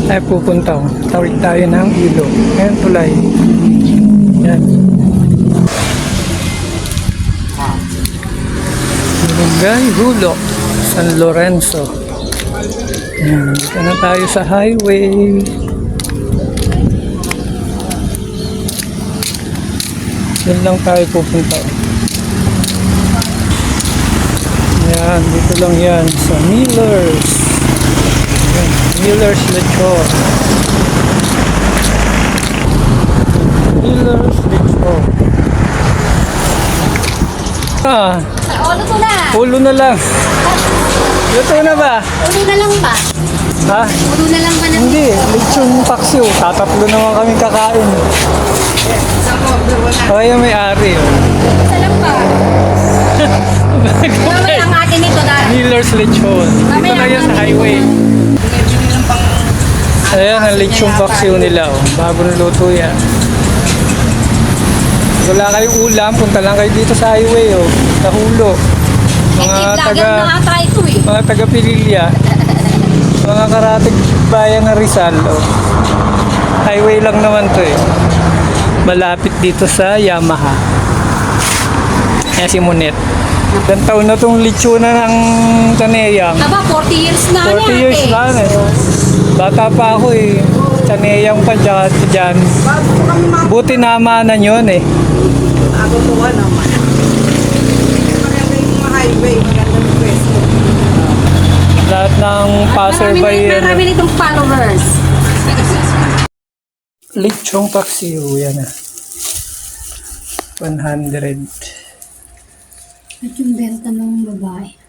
tayo pupunta. Tawid tayo ng ilog. Ayan tulay. Yan. Barangay Hulok, San Lorenzo. Yan. Dito na tayo sa highway. Yan lang tayo pupunta. Yan, dito lang yan sa Miller's. Yan, Miller's Lechon. Miller's Lechon. Luto na. Ulo na lang. Luto na ba? Ulo na lang ba? Ha? Ulo na lang ba na? Hindi, lechon paksiw. Tatatlo naman kami kakain. Kaya may-ari. Isa lang ba? Mamaya ang atin nito na. Miller's Lechon. Dito na yan sa highway. Ayan, ang lechon paksiw nila. Oh. Bagong luto yan. Wala kayong ulam, punta lang kayo dito sa highway. Oh. Sa Hulo. Mga taga Pililya. Mga karatig bayan ng Rizal. Oh. Highway lang naman to eh. Malapit dito sa Yamaha. Kaya si Monet. Ilang taon na itong lechona ng Taneyang. Aba, 40 years na 40 years na eh. Bata pa ako eh. Taneyang pa dyan. Buti namanan yun eh. Ako tuwa naman. Maganda yung highway, magandang pwesto. Lahat ng passerby yan. Marami nitong followers. Lechong paksiw, yan ah. 100. At yung benta ng babae.